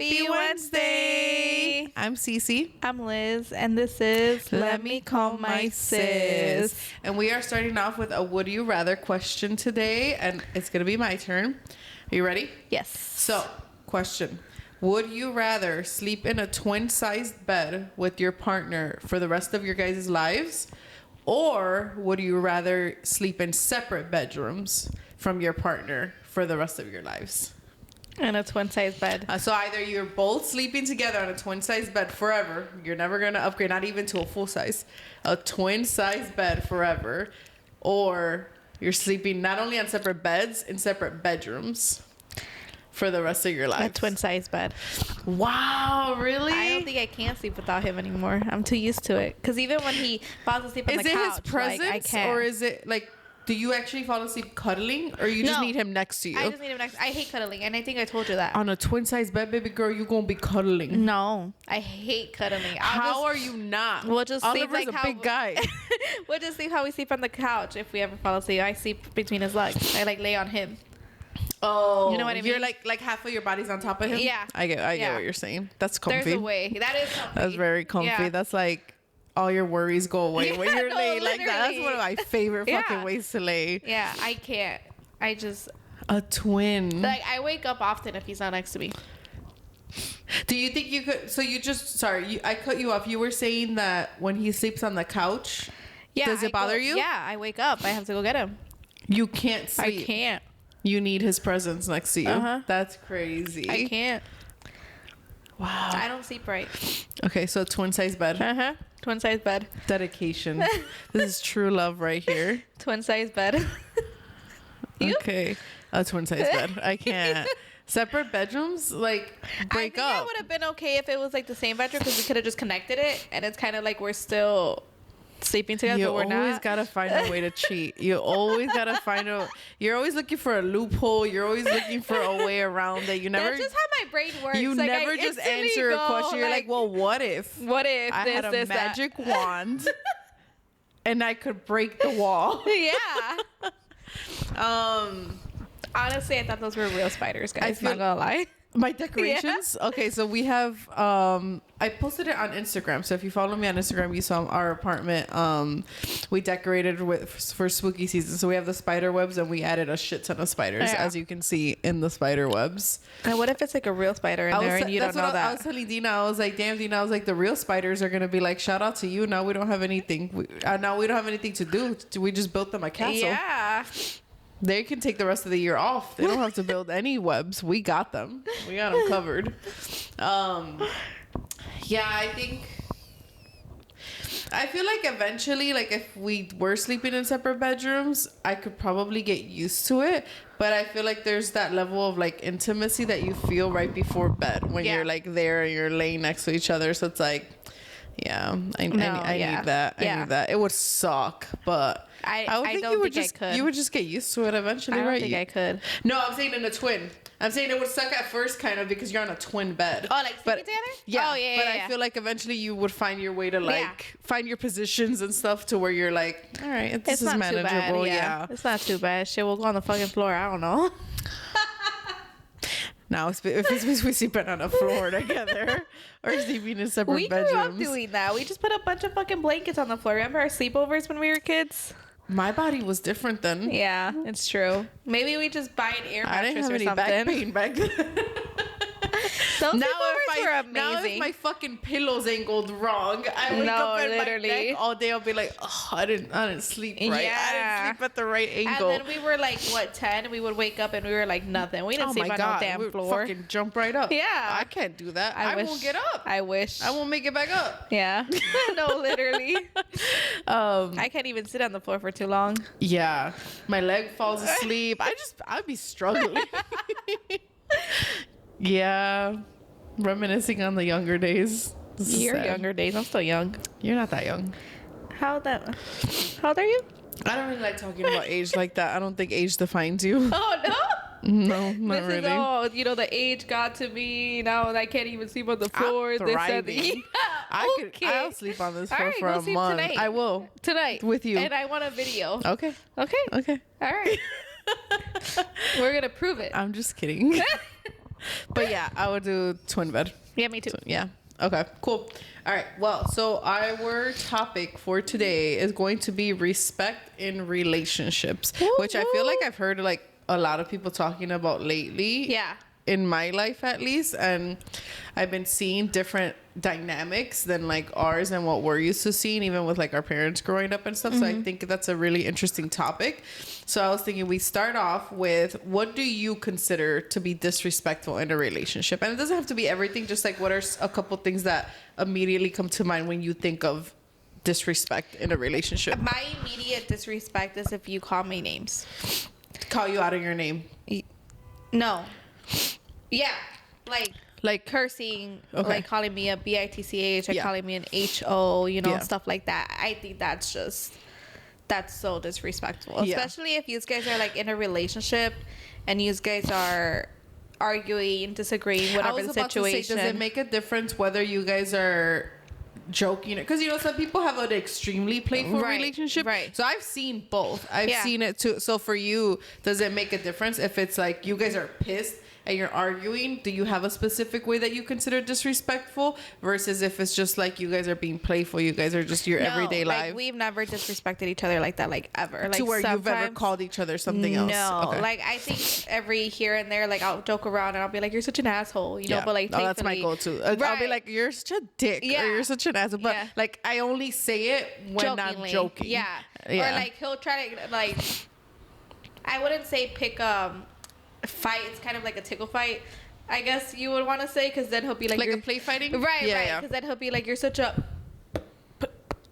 Happy Wednesday! I'm Cece. I'm Liz, and this is Let Me Call My Sis. And we are starting off with a would you rather question today, and it's going to be my turn. Are you ready? Yes. So, question. Would you rather sleep in a twin-sized bed with your partner for the rest of your guys' lives? Or would you rather sleep in separate bedrooms from your partner for the rest of your lives? In a twin-size bed. So either you're both sleeping together on a twin-size bed forever. You're never going to upgrade, not even to a full-size. A twin-size bed forever. Or you're sleeping not only on separate beds, in separate bedrooms for the rest of your life. A twin-size bed. Wow, really? I don't think I can sleep without him anymore. I'm too used to it. Because even when he falls asleep on the couch, is it his presence, I can't. or is it like... Do you actually fall asleep cuddling, or you just need him next to you? I just need him next. I hate cuddling, and I think I told you that. On a twin-size bed, baby girl, you're going to be cuddling. No, I hate cuddling. How are you not? We'll just sleep Oliver's like a big guy. We'll just sleep how we sleep on the couch if we ever fall asleep. I sleep between his legs. I lay on him. Oh, you know what I mean? You're like half of your body's on top of him? Yeah. I get what you're saying. That's comfy. There's a way. That is comfy. That's very comfy. Yeah. That's like... all your worries go away when you're laying like that. That's literally. one of my favorite fucking ways to lay. Yeah, I can't. I just... A twin. Like, I wake up often if he's not next to me. Do you think you could... So you just... Sorry, I cut you off. You were saying that when he sleeps on the couch, does it bother you? Yeah, I wake up. I have to go get him. You can't sleep. I can't. You need his presence next to you. Uh-huh. That's crazy. I can't. Wow. I don't sleep right. Okay, so twin-size bed. Uh-huh. Twin-size bed. Dedication. This is true love right here. Twin-size bed. Okay. A twin-size bed. I can't. Separate bedrooms? Like, break up. I think it would have been okay if it was like the same bedroom because we could have just connected it. And it's kind of like we're still sleeping together, You but we're always not. gotta find a way to cheat. You always gotta find a... You're always looking for a loophole. You're always looking for a way around it. You never... That's just how my brain works. You like, never I just instantly answer a go, question. You're like, well, what if? What if I had a magic wand and I could break the wall? Yeah. Honestly, I thought those were real spiders, guys. Not gonna lie. My decorations? Yeah. Okay, so we have... I posted it on Instagram. So if you follow me on Instagram, you saw our apartment. We decorated for spooky season. So we have the spider webs, and we added a shit ton of spiders, as you can see in the spider webs. And what if it's like a real spider in there and you don't know that? I was telling Dina. I was like, damn, Dina. I was like, the real spiders are going to be like, shout out to you. Now we don't have anything. Now we don't have anything to do. We just built them a castle. Yeah. They can take the rest of the year off. They don't have to build any webs. We got them. We got them covered. Yeah, I feel like eventually, like if we were sleeping in separate bedrooms, I could probably get used to it. But I feel like there's that level of like intimacy that you feel right before bed when you're like there and you're laying next to each other. So it's like, yeah, I need that. I need that. It would suck, but I would think you would just get used to it eventually, right? I don't think I could. No, I'm saying in a twin. I'm saying it would suck at first, kind of, because you're on a twin bed. Oh, like sleeping together? Yeah. Oh, yeah. But I feel like eventually you would find your way to find your positions and stuff to where you're like, all right, this is manageable. Yeah, it's not too bad. Shit, we'll go on the fucking floor. I don't know. Now, if it's we sleeping on a floor together or sleeping in separate bedrooms. We grew up doing that. We just put a bunch of fucking blankets on the floor. Remember our sleepovers when we were kids? My body was different then. Yeah, it's true. Maybe we just buy an air mattress I didn't have any something. back pain back then. Those sleepovers were amazing. Now if my fucking pillows angled wrong, I wake up and literally. my neck all day. I'll be like, oh, I didn't sleep right. Yeah. I didn't sleep at the right angle. And then we were like, 10? We would wake up and we were like nothing. We didn't sleep on no damn floor. Fucking jump right up. Yeah. I can't do that. I won't get up. I wish. I won't make it back up. Yeah. No, literally. I can't even sit on the floor for too long. Yeah. My leg falls asleep. I'd be struggling. Yeah. Reminiscing on the younger days. Your younger days. I'm still young. You're not that young. How old are you? I don't really like talking about age like that. I don't think age defines you. Oh, no? No, not really. The age got to me. Now I can't even sleep on the floor. I'm thriving. I'll sleep on this floor for a month. Tonight. I will. Tonight. With you. And I want a video. Okay. Okay. Okay. All right. We're going to prove it. I'm just kidding. But yeah, I would do twin bed. Yeah, me too. Yeah. Okay, cool. All right. Well, so our topic for today is going to be respect in relationships, which I feel like I've heard like a lot of people talking about lately. Yeah. In my life, at least, and I've been seeing different dynamics than like ours and what we're used to seeing, even with like our parents growing up and stuff. So I think that's a really interesting topic. So I was thinking we start off with, what do you consider to be disrespectful in a relationship? And it doesn't have to be everything, just like what are a couple things that immediately come to mind when you think of disrespect in a relationship? My immediate disrespect is if you call me names. Call you out of your name. No. Yeah. Like cursing, Okay. like calling me a bitch, or Yeah. calling me an ho, you know, Yeah. stuff like that. I think that's so disrespectful. Yeah. Especially if you guys are like in a relationship and you guys are arguing, disagreeing, whatever the situation. Does it make a difference whether you guys are joking? Because you know, some people have an extremely playful Right, relationship. right. So I've seen both. I've Yeah. seen it too. So for you, does it make a difference if it's like you guys are pissed and you're arguing? Do you have a specific way that you consider disrespectful versus if it's just like you guys are being playful, you guys are just your everyday like, life? we've never disrespected each other like that, like ever. Like To where you've ever sometimes- called each other something else? No, Okay. like I think every here and there, like I'll joke around and I'll be like, "You're such an asshole," you know. Yeah. But like, that's my thankfully- go-to. I'll be Right. like, "You're such a dick," Yeah. or "You're such an asshole." But Yeah. like, I only say it when I'm Jokingly. joking. Yeah. Or like he'll try to like, I wouldn't say pick fight. It's kind of like a tickle fight, I guess you would want to say, because then he'll be like, like you're, a play fighting. right, Yeah, right. yeah. Because then he'll be like, "You're such a,"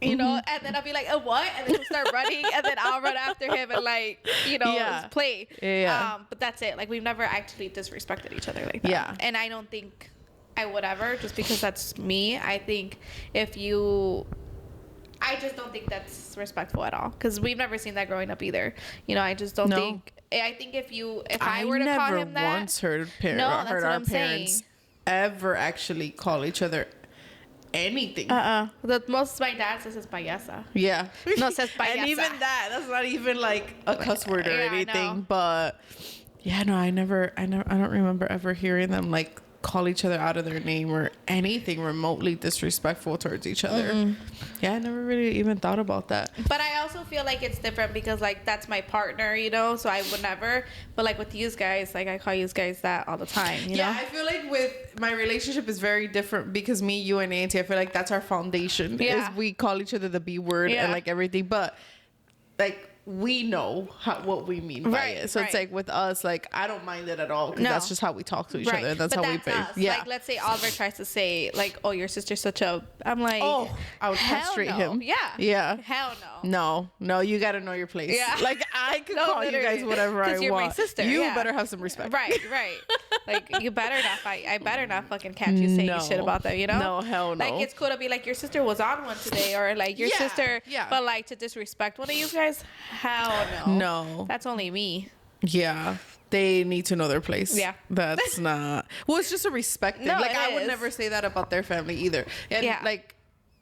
you know, and then I'll be like, "A what?" And then he'll start running, and then I'll run after him and like, you know, Yeah. play. Yeah. But that's it. Like we've never actually disrespected each other like that. Yeah. And I don't think I would ever, just because that's me. I think I just don't think that's respectful at all, because we've never seen that growing up either. You know, I just don't No. think. I think if I were to call him that, never once heard No, that's heard what our I'm parents saying. ever actually call each other anything. The most my dad says is payasa. Yeah. No, says And payasa. even that's not even like a cuss word or Yeah, I anything. know. But yeah, no, I don't remember ever hearing them like call each other out of their name or anything remotely disrespectful towards each other. Yeah, I never really even thought about that. But I also feel like it's different because like that's my partner, you know, so I would never. But like with you guys, like I call you guys that all the time, you know. I feel like with my relationship is very different because me, you, and Auntie, I feel like that's our foundation. Yeah. Is we call each other the B word Yeah. and like everything, but like we know what we mean by Right, it. So it's right. like with us, like I don't mind it at all because No. that's just how we talk to each other. And that's but how that's we us. behave. Yeah. Like let's say Oliver tries to say like, "Oh, your sister's such a," I'm like, Oh, I would hell castrate no. him. Yeah. Yeah. Hell no. No, you got to know your place. Yeah. Like I could No, call you guys literally. whatever I 'Cause want. you're my sister, You yeah. better have some respect. Right. Like you better not fight. I better not fucking catch you saying No. shit about them. You know? No, hell no. Like it's cool to be like, your sister was on one today, or like your Yeah, sister. yeah. But like to disrespect one of you guys, hell no. No. That's only me. Yeah. They need to know their place. Yeah. That's not. Well, it's just a respect thing. No, like it I would is. never say that about their family either. And Yeah. like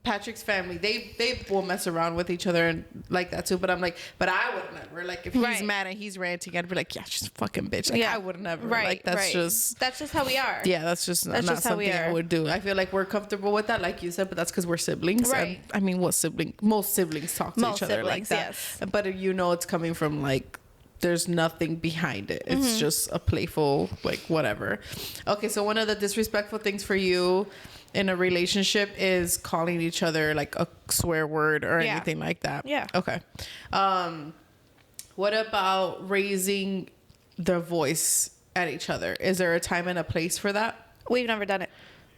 Patrick's family, they will mess around with each other and like that too. But I'm like, but I would never. Like if he's Right. mad and he's ranting, I'd be like, yeah, she's a fucking bitch. Like Yeah. I would never. Right. Like that's just how we are. yeah, that's just That's not just how we something I are. would do. I feel like we're comfortable with that, like you said, but that's because we're siblings. Right. And, I mean, what sibling? Most siblings talk to Most each other like siblings, that. yes. But you know, it's coming from like there's nothing behind it. It's just a playful like whatever. Okay, so one of the disrespectful things for you in a relationship is calling each other like a swear word or Yeah. anything like that. Yeah. Okay. What about raising the voice at each other? Is there a time and a place for that? We've never done it.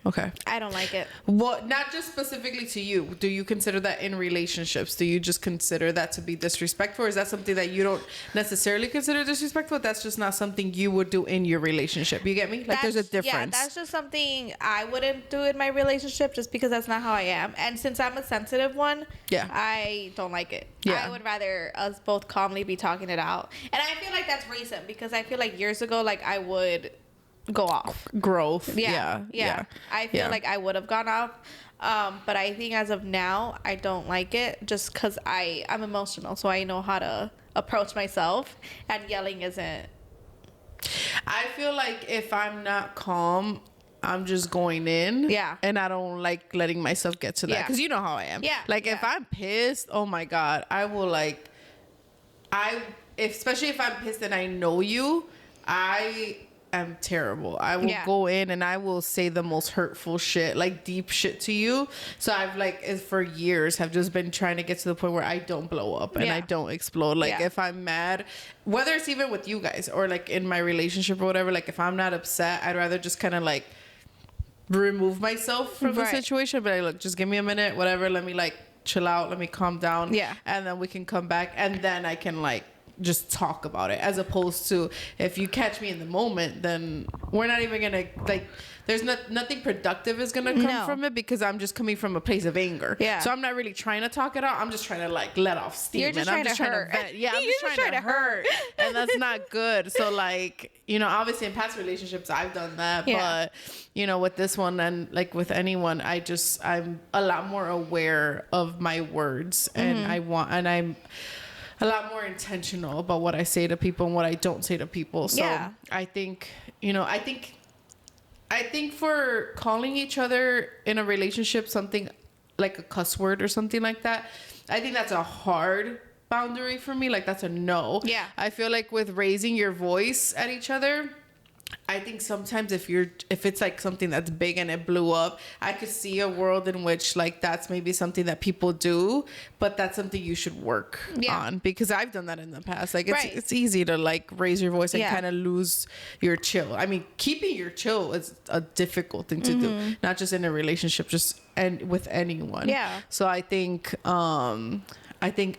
Okay. I don't like it. Well, not just specifically to you. Do you consider that in relationships? Do you just consider that to be disrespectful? Or is that something that you don't necessarily consider disrespectful? That's just not something you would do in your relationship. You get me? Like there's a difference. Yeah, that's just something I wouldn't do in my relationship, just because that's not how I am. And since I'm a sensitive one, Yeah. I don't like it. Yeah. I would rather us both calmly be talking it out. And I feel like that's recent, because I feel like years ago, like I would go off. Growth. Yeah. I feel Yeah. like I would have gone off. But I think as of now, I don't like it, just because I'm emotional. So I know how to approach myself, and yelling isn't. I feel like if I'm not calm, I'm just going in. Yeah. And I don't like letting myself get to that. Yeah. Because you know how I am. Yeah. Like, if I'm pissed, oh my God, I will like, especially if I'm pissed and I know you, I am terrible. I will go in and I will say the most hurtful shit, like deep shit to you. So I've like, for years, have just been trying to get to the point where I don't blow up and I don't explode. Like if I'm mad, whether it's even with you guys or like in my relationship or whatever, like if I'm not upset, I'd rather just kind of like remove myself from the situation. But look, just give me a minute, whatever. Let me like chill out. Let me calm down. Yeah. And then we can come back and then I can like just talk about it, as opposed to if you catch me in the moment, then we're not even gonna like, there's nothing productive is gonna come from it, because I'm just coming from a place of anger. Yeah. So I'm not really trying to talk it out. I'm just trying to like let off steam. You're just trying to hurt. Yeah, I'm just trying to hurt. And that's not good. So like, you know, obviously in past relationships I've done that, but you know, with this one and like with anyone, I'm a lot more aware of my words, and I'm a lot more intentional about what I say to people and what I don't say to people. So I think, you know, I think for calling each other in a relationship something like a cuss word or something like that, I think that's a hard boundary for me. Like that's a no. Yeah. I feel like with raising your voice at each other, I think sometimes if it's like something that's big and it blew up, I could see a world in which like that's maybe something that people do, but that's something you should work on, because I've done that in the past. Like it's easy to like raise your voice and kind of lose your chill. I mean, keeping your chill is a difficult thing to do, not just in a relationship, just and with anyone. Yeah. So I think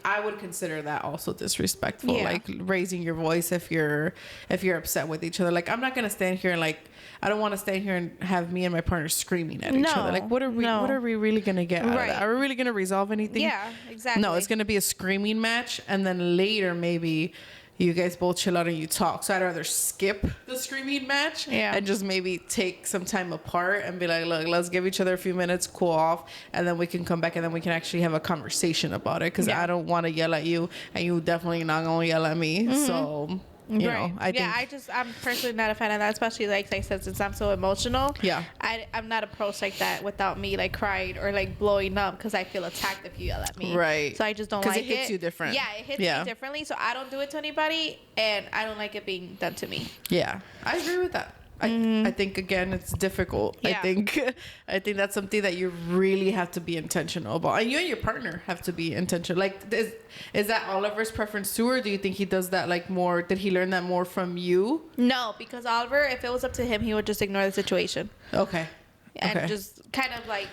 I would consider that also disrespectful, like raising your voice if you're upset with each other. Like I'm not gonna stand here and like, I don't want to stand here and have me and my partner screaming at each other. Like what are we really gonna get out of that? Are we really gonna resolve anything? Yeah, exactly. No, it's gonna be a screaming match, and then later maybe you guys both chill out and you talk. So I'd rather skip the screaming match and just maybe take some time apart and be like, look, let's give each other a few minutes, cool off, and then we can come back and then we can actually have a conversation about it, because I don't want to yell at you and you definitely not gonna yell at me. So you know, I think I'm personally not a fan of that, especially like I said, since I'm so emotional. Yeah, I'm not approached like that without me like crying or like blowing up, because I feel attacked if you yell at me. Right. So I just don't like it. Because it hits you different. Yeah, it hits me differently. So I don't do it to anybody, and I don't like it being done to me. Yeah, I agree with that. I think again it's difficult. I think that's something that you really have to be intentional about, and you and your partner have to be intentional. Like is that Oliver's preference too, or do you think he does that like more? Did he learn that more from you? No, because Oliver, if it was up to him, he would just ignore the situation. Okay. And just kind of like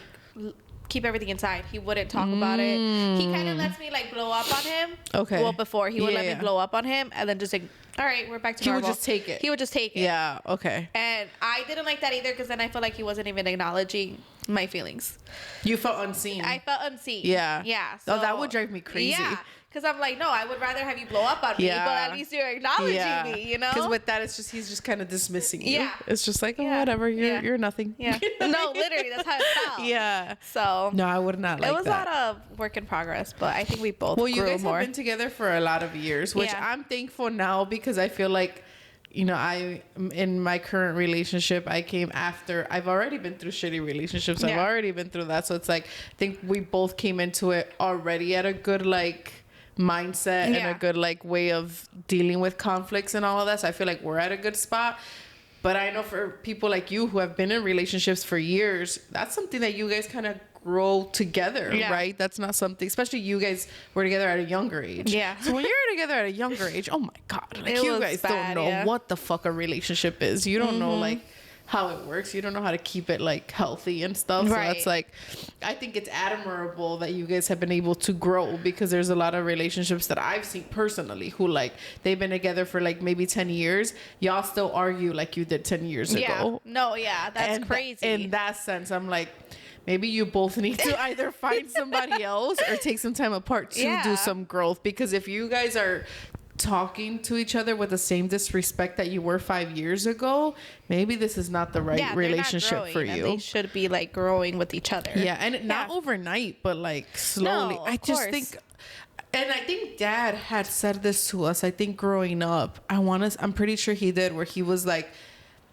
keep everything inside. He wouldn't talk about it. He kind of lets me like blow up on him. Okay. Well, before he would let me blow up on him, and then just like, all right, we're back to normal. He would just take it. He would just take it. Yeah. Okay. And I didn't like that either, because then I felt like he wasn't even acknowledging my feelings. You felt unseen. I felt unseen. Yeah. Yeah. So, that would drive me crazy. Yeah. Because I'm like, no, I would rather have you blow up on me, but at least you're acknowledging me, you know? Because with that, he's just kind of dismissing you. Yeah. It's just like, oh, whatever, you're nothing. Yeah. No, literally, that's how it felt. Yeah. So. No, I would not like that. It was a lot of work in progress, but I think we both grew more. Well, you guys have been together for a lot of years, which I'm thankful now, because I feel like, you know, in my current relationship, I came after. I've already been through shitty relationships. I've already been through that. So it's like, I think we both came into it already at a good, like, mindset and a good like way of dealing with conflicts and all of that. So I feel like we're at a good spot. But I know for people like you who have been in relationships for years, that's something that you guys kind of grow together, right? That's not something, especially you guys were together at a younger age. Yeah. So when you're together at a younger age, oh my God, like you guys don't know what the fuck a relationship is. You don't know like how it works. You don't know how to keep it like healthy and stuff. Right. So that's like, I think it's admirable that you guys have been able to grow, because there's a lot of relationships that I've seen personally who like they've been together for like maybe 10 years. Y'all still argue like you did 10 years ago. No, that's crazy. In that sense, I'm like, maybe you both need to either find somebody else or take some time apart to do some growth, because if you guys are talking to each other with the same disrespect that you were 5 years ago, maybe this is not the right relationship for you. They should be like growing with each other. Yeah, and not overnight, but like slowly. No, I just think And I think Dad had said this to us, I think growing up. I'm pretty sure he did, where he was like,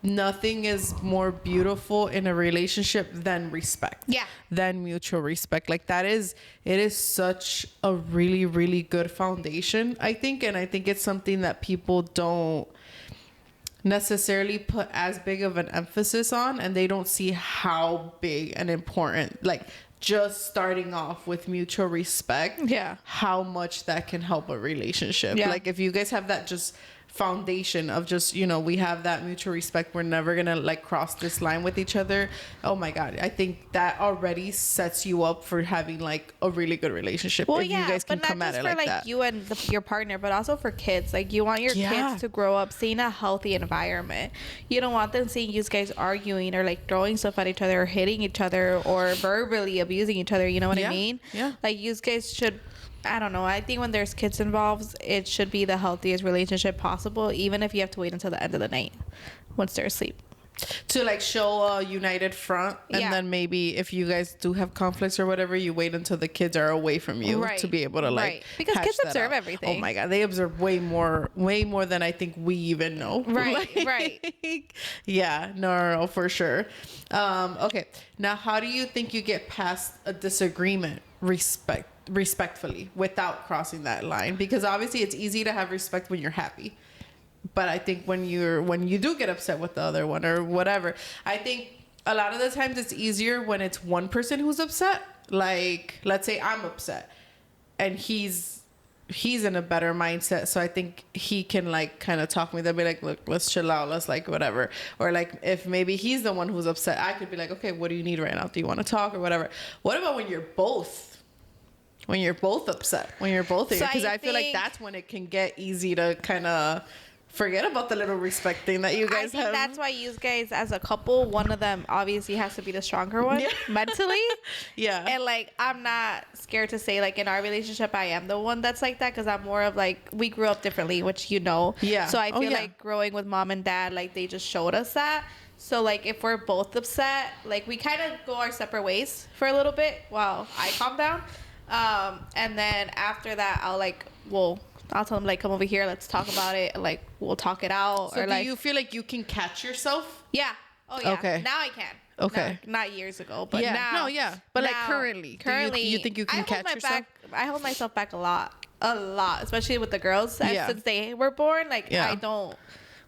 nothing is more beautiful in a relationship than respect. Yeah. Than mutual respect. Like it is such a really, really good foundation, I think. And I think it's something that people don't necessarily put as big of an emphasis on, and they don't see how big and important, like, just starting off with mutual respect, how much that can help a relationship. Like if you guys have that just foundation of just, you know, we have that mutual respect, we're never gonna like cross this line with each other. Oh my God, I think that already sets you up for having like a really good relationship. Well, if you guys can come at it like that. You and your partner, but also for kids. Like you want your kids to grow up seeing a healthy environment. You don't want them seeing you guys arguing or like throwing stuff at each other or hitting each other or verbally abusing each other. You know what I mean? Yeah. Like you guys should, I don't know. I think when there's kids involved, it should be the healthiest relationship possible, even if you have to wait until the end of the night once they're asleep. To like show a united front, and then maybe if you guys do have conflicts or whatever, you wait until the kids are away from you to be able to like because kids observe everything. Oh my God, they observe way more than I think we even know. Right. Yeah, no, for sure. Okay, now how do you think you get past a disagreement respectfully without crossing that line? Because obviously it's easy to have respect when you're happy, but I think when you do get upset with the other one or whatever, I think a lot of the times it's easier when it's one person who's upset. Like let's say I'm upset and he's in a better mindset, so I think he can like kind of talk me. They'll be like, look, let's chill out, let's like whatever. Or like if maybe he's the one who's upset, I could be like, okay, what do you need right now? Do you want to talk or whatever? What about when you're both upset, when you're both angry? Because I feel like that's when it can get easy to kind of forget about the little respect thing that you guys have. That's why you guys as a couple, one of them obviously has to be the stronger one mentally. And like I'm not scared to say like in our relationship I am the one that's like that, because I'm more of like, we grew up differently, which you know. So I feel like growing with mom and dad, like they just showed us that. So like if we're both upset, like we kind of go our separate ways for a little bit while I calm down. And then after that I'll tell him like, come over here, let's talk about it, like we'll talk it out. So do you feel like you can catch yourself? Yeah. Oh yeah. Okay. Now I can. Okay. Not years ago, but now. No, yeah. But now, like currently do you think you can catch yourself? I hold myself back a lot, especially with the girls. Since they were born, like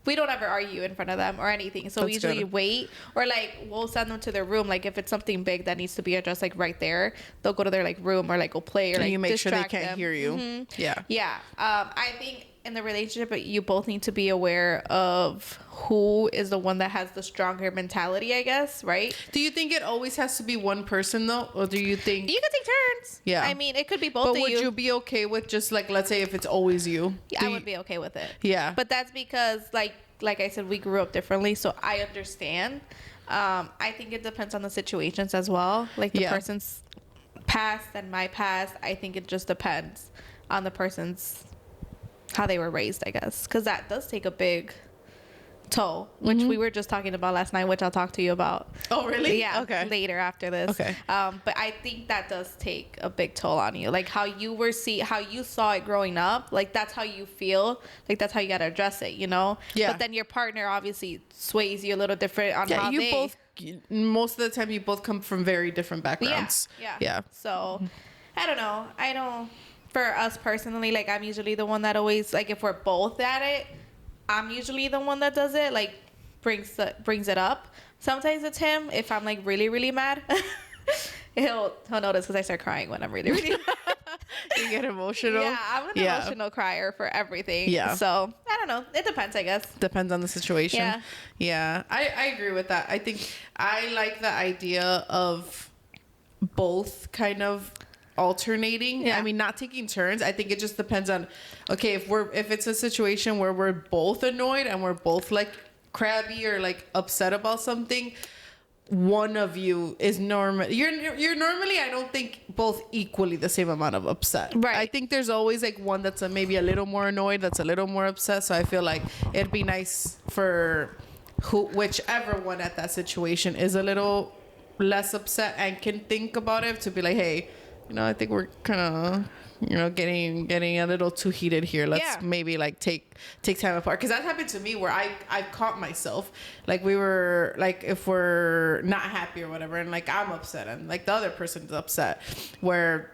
we don't ever argue in front of them or anything. So we usually wait, or like we'll send them to their room. Like if it's something big that needs to be addressed, like right there, they'll go to their like room or like go play or like you make sure they can't them. hear you. Mm-hmm. Yeah. I think in the relationship, you both need to be aware of who is the one that has the stronger mentality, I guess, right? Do you think it always has to be one person though, or do you think you could take turns? Yeah, I mean, it could be both. But would you be okay with just like, let's say if it's always you? Yeah, I would be okay with it. Yeah, but that's because like I said, we grew up differently, so I understand. I think it depends on the situations as well, like the person's past and my past. I think it just depends on the person's how they were raised, I guess, because that does take a big toll, which we were just talking about last night, which I'll talk to you about. Oh, really? Yeah. Okay. Later after this. Okay. But I think that does take a big toll on you, like how you saw it growing up. Like that's how you feel. Like that's how you gotta address it, you know. Yeah. But then your partner obviously sways you a little different on how you they. Both. Most of the time, you both come from very different backgrounds. Yeah. So, I don't know. For us personally, like I'm usually the one that always, like if we're both at it, I'm usually the one that does it, like brings it up. Sometimes it's him. If I'm like really, really mad, he'll notice because I start crying when I'm really, really mad. You get emotional. Yeah, I'm an emotional crier for everything. Yeah. So I don't know. It depends, I guess. Depends on the situation. Yeah. I agree with that. I think I like the idea of both kind of alternating. I mean, not taking turns. I think it just depends on, okay, if it's a situation where we're both annoyed and we're both like crabby or like upset about something, one of you is normal. You're normally, I don't think, both equally the same amount of upset. Right. I think there's always like one that's maybe a little more annoyed, that's a little more upset. So I feel like it'd be nice for whichever one at that situation is a little less upset and can think about it to be like, hey, I think we're kind of, getting a little too heated here. Let's maybe like take time apart, because that happened to me where I've caught myself, like we were like, if we're not happy or whatever, and like I'm upset and like the other person's upset, where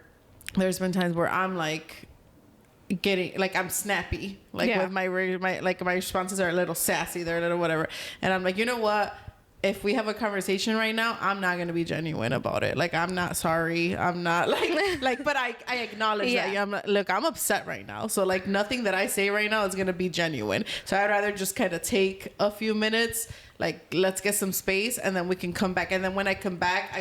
there's been times where I'm like getting like, I'm snappy, like with my like my responses are a little sassy, they're a little whatever, and I'm like, you know what, if we have a conversation right now, I'm not going to be genuine about it. Like, I'm not sorry. I'm not like, but I acknowledge that. I'm upset right now. So like, nothing that I say right now is going to be genuine. So I'd rather just kind of take a few minutes, like, let's get some space, and then we can come back. And then when I come back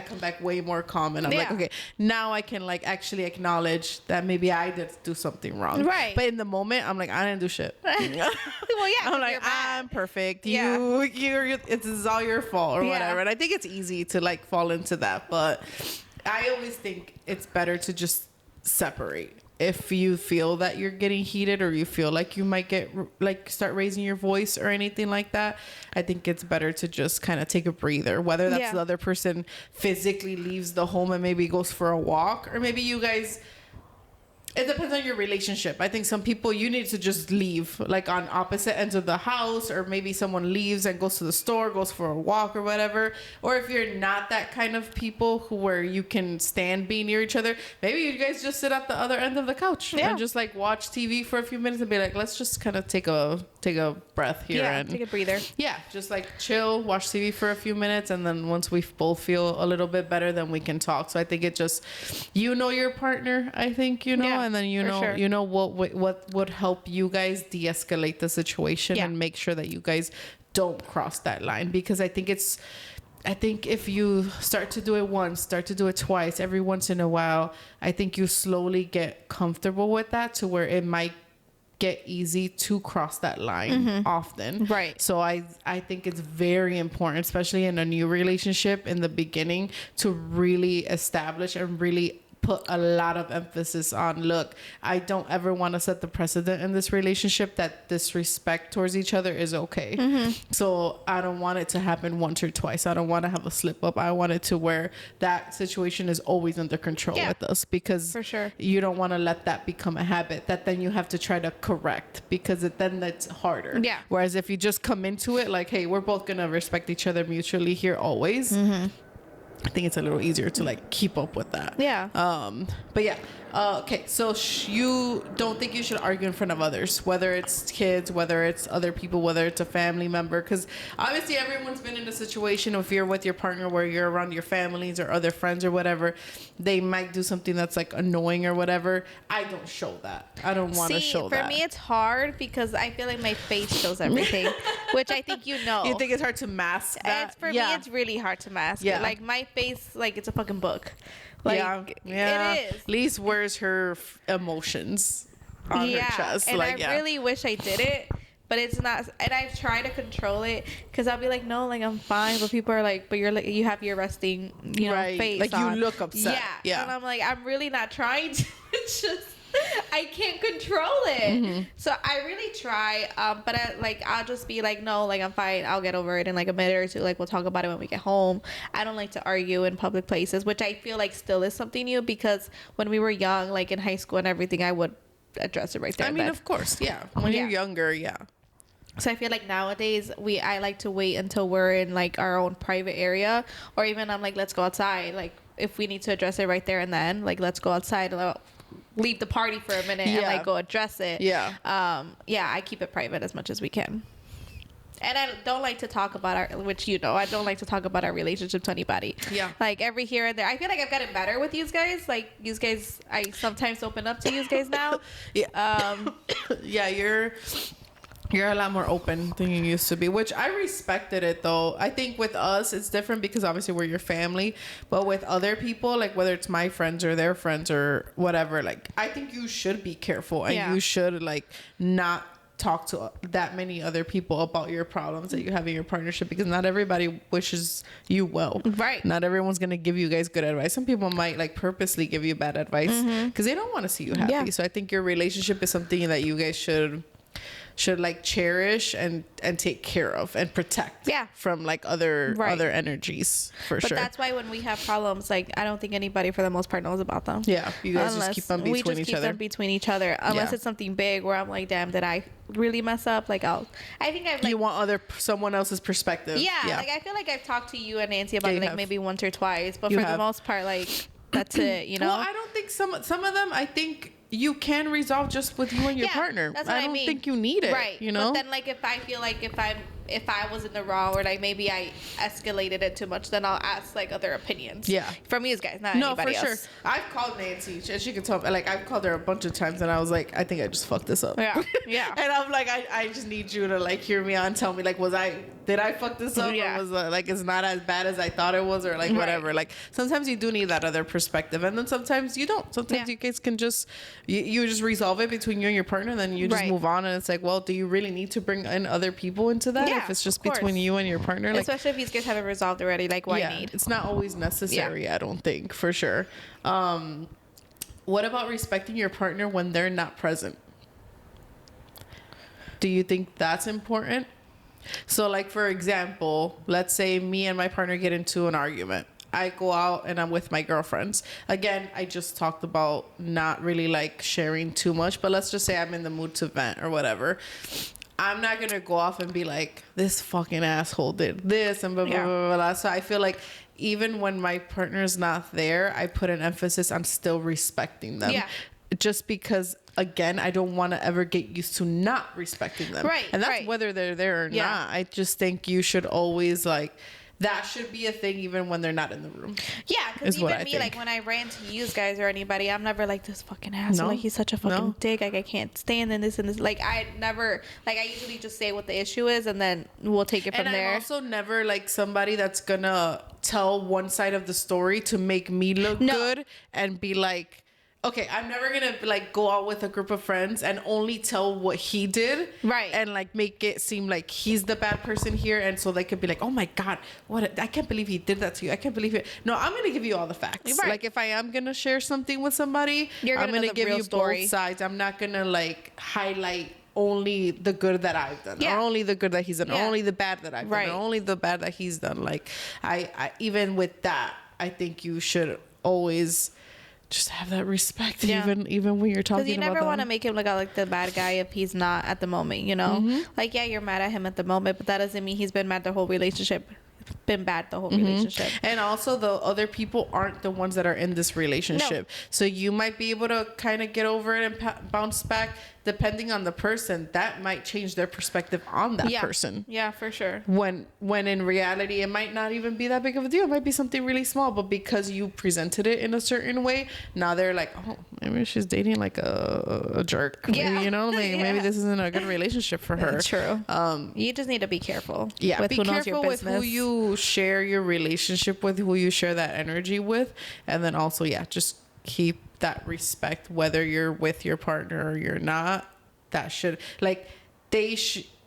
way more calm. And I'm like, okay, now I can like actually acknowledge that maybe I did do something wrong. Right. But in the moment, I'm like, I didn't do shit. Well, yeah. I'm like, I'm perfect. This is all your fault or whatever. And I think it's easy to like fall into that. But I always think it's better to just separate. If you feel that you're getting heated, or you feel like you might get like start raising your voice or anything like that, I think it's better to just kind of take a breather, whether that's the other person physically leaves the home and maybe goes for a walk, or maybe you guys, it depends on your relationship. I think some people, you need to just leave, like on opposite ends of the house, or maybe someone leaves and goes to the store, goes for a walk or whatever. Or if you're not that kind of people where you can stand being near each other, maybe you guys just sit at the other end of the couch and just like watch TV for a few minutes and be like, let's just kind of take a breath here and take a breather. Yeah, just like chill, watch TV for a few minutes, and then once we both feel a little bit better, then we can talk. So I think it just, your partner, I think, and then what would help you guys de-escalate the situation and make sure that you guys don't cross that line. Because I think if you start to do it once, start to do it twice, every once in a while, I think you slowly get comfortable with that, to where it might get easy to cross that line often. Right. So I think it's very important, especially in a new relationship in the beginning, to really establish and really put a lot of emphasis on, look, I don't ever want to set the precedent in this relationship that disrespect towards each other is okay. So I don't want it to happen once or twice. I don't want to have a slip up. I want it to where that situation is always under control with us, because for sure you don't want to let that become a habit that then you have to try to correct, because then that's harder. Yeah. Whereas if you just come into it like, hey, we're both going to respect each other mutually here always, I think it's a little easier to like keep up with that. Yeah. But yeah. Okay. So you don't think you should argue in front of others, whether it's kids, whether it's other people, whether it's a family member, because obviously everyone's been in a situation, if you're with your partner where you're around your families or other friends or whatever, they might do something that's like annoying or whatever. I don't show that. I don't want to show that. For me, it's hard because I feel like my face shows everything, which I think you know. You think it's hard to mask that? For me, it's really hard to mask. Yeah. Like my face, like it's a fucking book. Like, it is. Lise wears her emotions on her chest. And I really wish I did it, but it's not. And I've tried to control it, because I'll be like, no, like I'm fine. But people are like, but you're like, you have your resting, face. Like on. you look upset. Yeah. And I'm like, I'm really not trying to. It's just, I can't control it. So I really try, but I'll just be like, no, like I'm fine, I'll get over it in like a minute or two, like we'll talk about it when we get home. I don't like to argue in public places, which I feel like still is something new, because when we were young, like in high school and everything, I would address it right there. I mean, of course, when you're younger, So I feel like nowadays I like to wait until we're in like our own private area, or even I'm like, let's go outside, like if we need to address it right there and then, like let's go outside, leave the party for a minute and like go address it. I keep it private as much as we can. And I don't like to talk about I don't like to talk about our relationship to anybody. Like every here and there, I feel like I've gotten better with you guys. Like you guys, I sometimes open up to you guys now. You're a lot more open than you used to be, which I respected it though. I think with us, it's different because obviously we're your family, but with other people, like whether it's my friends or their friends or whatever, like I think you should be careful and you should like not talk to that many other people about your problems that you have in your partnership, because not everybody wishes you well. Right. Not everyone's going to give you guys good advice. Some people might like purposely give you bad advice because they don't want to see you happy. So I think your relationship is something that you guys should should like cherish and take care of and protect from like other energies for sure. But that's why when we have problems, like I don't think anybody for the most part knows about them. Yeah, you guys just keep them between each other unless it's something big where I'm like, damn, did I really mess up? Like I think I've like, you want someone else's perspective. Yeah, like I feel like I've talked to you and Nancy about it like maybe once or twice, but for the most part, like that's it, you know. Well, I don't think some of them, I think you can resolve just with you and your partner. That's what I don't mean. think you need it. Right. You know? But then like if I feel like if I was in the wrong or like maybe I escalated it too much, then I'll ask like other opinions. Yeah. From you guys, not anybody else. No, for sure. I've called Nancy and she can tell me, like I've called her a bunch of times and I was like, I think I just fucked this up. Yeah. Yeah. And I'm like, I just need you to like hear me out and tell me like, did I fuck this up? Yeah. Or was like it's not as bad as I thought it was or like whatever. Like sometimes you do need that other perspective and then sometimes you don't. Sometimes you guys can just you just resolve it between you and your partner and then you just move on and it's like, well, do you really need to bring in other people into that? Yeah, if it's just between you and your partner, like, especially if you guys have it resolved already, like why need? It's not always necessary. I don't think, for sure. What about respecting your partner when they're not present? Do you think that's important? So like for example, let's say me and my partner get into an argument. I go out and I'm with my girlfriends. Again, I just talked about not really like sharing too much, but let's just say I'm in the mood to vent or whatever. I'm not going to go off and be like, this fucking asshole did this and blah, blah, blah, blah, blah. So I feel like even when my partner's not there, I put an emphasis on still respecting them. Yeah. Just because, again, I don't want to ever get used to not respecting them. Right. And that's whether they're there or not. I just think you should always like... That should be a thing even when they're not in the room. Yeah, because even me, like when I ran to you guys or anybody, I'm never like, this fucking asshole. Like, he's such a fucking dick. Like, I can't stand in this and this. Like, I never, like, I usually just say what the issue is and then we'll take it from there. And I'm also never like somebody that's gonna tell one side of the story to make me look good and be like, okay, I'm never gonna like go out with a group of friends and only tell what he did, right? And like make it seem like he's the bad person here, and so they could be like, "Oh my god, I can't believe he did that to you. I can't believe it." No, I'm gonna give you all the facts. Right. Like if I am gonna share something with somebody, I'm gonna give you both sides. I'm not gonna like highlight only the good that I've done, or only the good that he's done, or only the bad that I've done, or only the bad that he's done. Like I even with that, I think you should always just have that respect, even when you're talking about them. Because you never want to make him look out like the bad guy if he's not at the moment, you know? Mm-hmm. Like, yeah, you're mad at him at the moment, but that doesn't mean he's been mad the whole relationship. Been bad the whole relationship. And also the other people aren't the ones that are in this relationship. No. So you might be able to kind of get over it and bounce back. Depending on the person, that might change their perspective on that person. Yeah, for sure. When in reality, it might not even be that big of a deal. It might be something really small, but because you presented it in a certain way, now they're like, oh, maybe she's dating like a jerk. Yeah. Maybe, you know, maybe this isn't a good relationship for her. True. You just need to be careful. Yeah, with be who careful knows your with who you share your relationship with, who you share that energy with, and then also, just keep that respect whether you're with your partner or you're not. That should like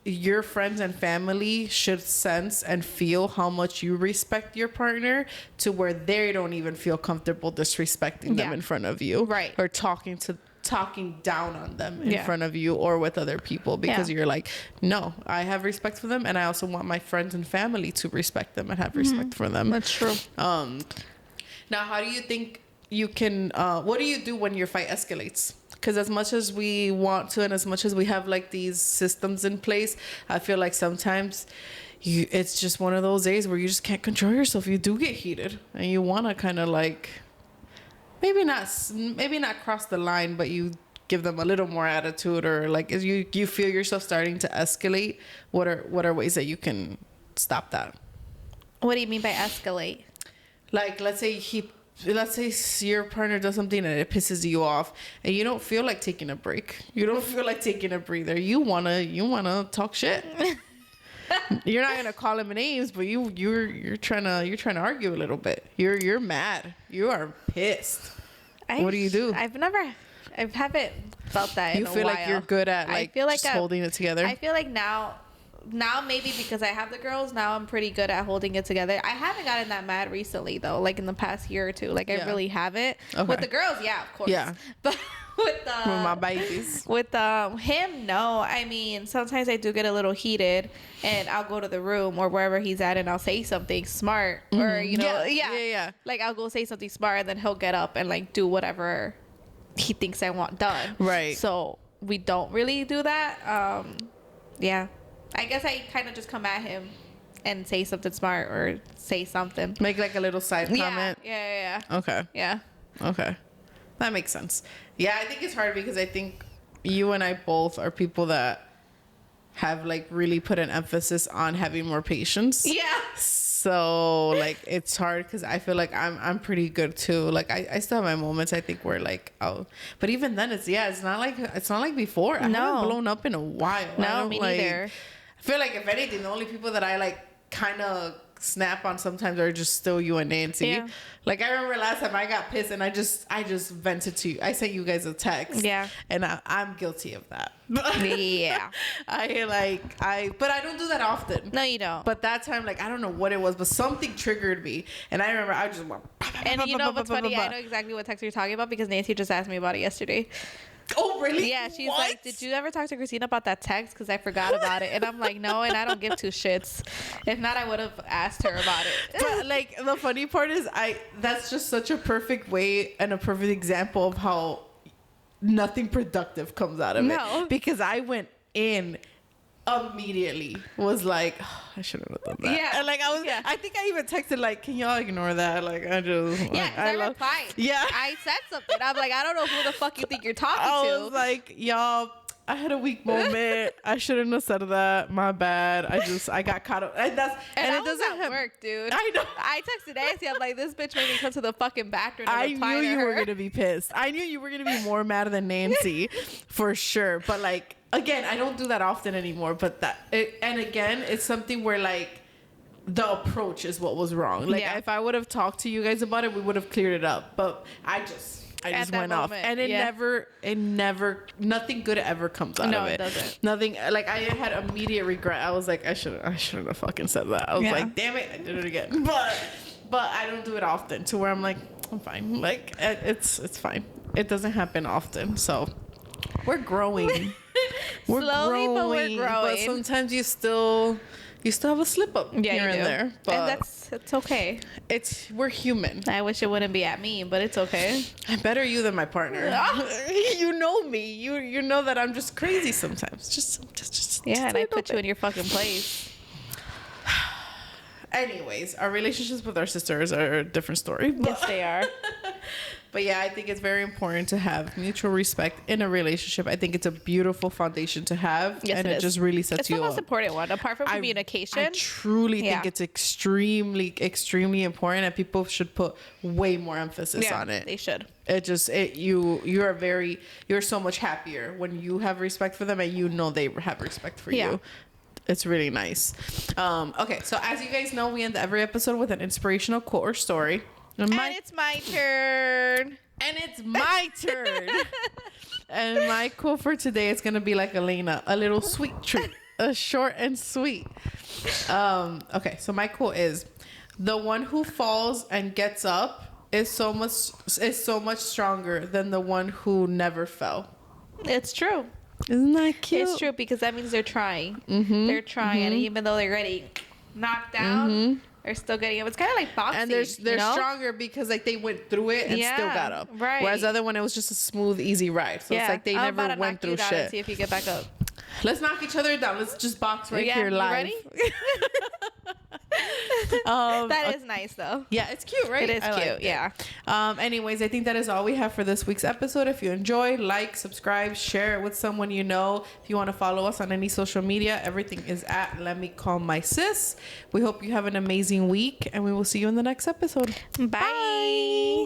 your friends and family should sense and feel how much you respect your partner to where they don't even feel comfortable disrespecting them in front of you, right? Or talking down on them in front of you or with other people, because you're like, no, I have respect for them, and I also want my friends and family to respect them and have respect for them. That's true. Now, how do you think you can what do you do when your fight escalates? Because as much as we want to and as much as we have like these systems in place, I feel like sometimes it's just one of those days where you just can't control yourself. You do get heated and you want to kind of like maybe not cross the line, but you give them a little more attitude, or like as you feel yourself starting to escalate. What are ways that you can stop that? What do you mean by escalate? Like let's say your partner does something and it pisses you off and you don't feel like taking a break. You don't feel like taking a breather. You wanna talk shit. You're not gonna call him names, but you're trying to argue a little bit. You're mad. You are pissed. What do you do? I haven't felt that in a while. You feel like you're good at like, just holding it together? I feel like now now maybe because I have the girls, now I'm pretty good at holding it together. I haven't gotten that mad recently though, like in the past year or two. Like I really haven't. Okay. With the girls, yeah, of course. Yeah. But with my babies. With him, no. I mean, sometimes I do get a little heated, and I'll go to the room or wherever he's at, and I'll say something smart, or you know, yeah. Like I'll go say something smart, and then he'll get up and like do whatever he thinks I want done. Right. So we don't really do that. Yeah. I guess I kind of just come at him and say something smart or say something. Make like a little side comment. Yeah. Okay. Yeah. Okay. That makes sense. Yeah, I think it's hard because I think you and I both are people that have like really put an emphasis on having more patience. Yeah. So like it's hard because I feel like I'm pretty good too. Like I still have my moments. I think we're like, oh, but even then it's not like before. I haven't blown up in a while. No, me neither. I feel like if anything, the only people that I like kind of snap on sometimes are just still you and Nancy. Yeah. Like I remember last time I got pissed and I just vented to you. I sent you guys a text. Yeah. And I'm guilty of that. Yeah. But I don't do that often. No, you don't. But that time, like I don't know what it was, but something triggered me, and I remember I just went. And you know what's funny? I know exactly what text you're talking about because Nancy just asked me about it yesterday. Oh, really? Yeah, she's like, did you ever talk to Christina about that text? Because I forgot about it. And I'm like, no, and I don't give two shits. If not, I would have asked her about it. But like, the funny part is that's just such a perfect way and a perfect example of how nothing productive comes out of it. Because I went in immediately, was like, oh, I shouldn't have done that. Yeah. And like I think I even texted like, can y'all ignore that? Like I just I replied. Yeah. I said something. I'm like, I don't know who the fuck you think you're talking to. I was like, y'all, I had a weak moment. I shouldn't have said that. My bad. I got caught up. And it doesn't work, dude. I know. I texted Nancy. I'm like, this bitch made me come to the fucking backroom. I knew you were gonna be pissed. I knew you were gonna be more mad than Nancy, for sure. But like, again, I don't do that often anymore. But and again, it's something where like the approach is what was wrong. Like if I would have talked to you guys about it, we would have cleared it up. But I just went off, and it never, nothing good ever comes out of it. No, it doesn't. Nothing. Like I had immediate regret. I was like, I shouldn't have fucking said that. I was like, damn it, I did it again. But I don't do it often to where I'm like, I'm fine. Like it's fine. It doesn't happen often. So we're growing. Slowly, but we're growing. But sometimes you still have a slip up here and there. But and it's okay. We're human. I wish it wouldn't be at me, but it's okay. I'm better you than my partner. You know me. You know that I'm just crazy sometimes. Just yeah, and I put you in your fucking place. Anyways, our relationships with our sisters are a different story. Yes, they are. But yeah, I think it's very important to have mutual respect in a relationship. I think it's a beautiful foundation to have. Yes, and it just really sets you up. It's the most important one, apart from communication. I truly think it's extremely, extremely important, and people should put way more emphasis on it. They should. You're so much happier when you have respect for them and you know they have respect for you. It's really nice. Okay, so as you guys know, we end every episode with an inspirational quote or story. And it's my turn. And my quote for today is going to be like Elena, a little sweet treat, a short and sweet. Okay, so my quote is, the one who falls and gets up is so much stronger than the one who never fell. It's true. Isn't that cute? It's true, because that means they're trying. Mm-hmm. They're trying, and even though they're getting knocked down, they're still getting up. It's kind of like boxing. And they're stronger because like they went through it and still got up. Right. Whereas the other one, it was just a smooth, easy ride. So it's like they never went through shit. And see if you get back up. Let's knock each other down. Let's just box right here live. You ready? That is nice though. Yeah, it's cute, right? It is cute. Yeah. Anyways, I think that is all we have for this week's episode. If you enjoy, like, subscribe, share it with someone you know. If you want to follow us on any social media, everything is at Lemme Call My Sis. We hope you have an amazing week, and we will see you in the next episode. Bye.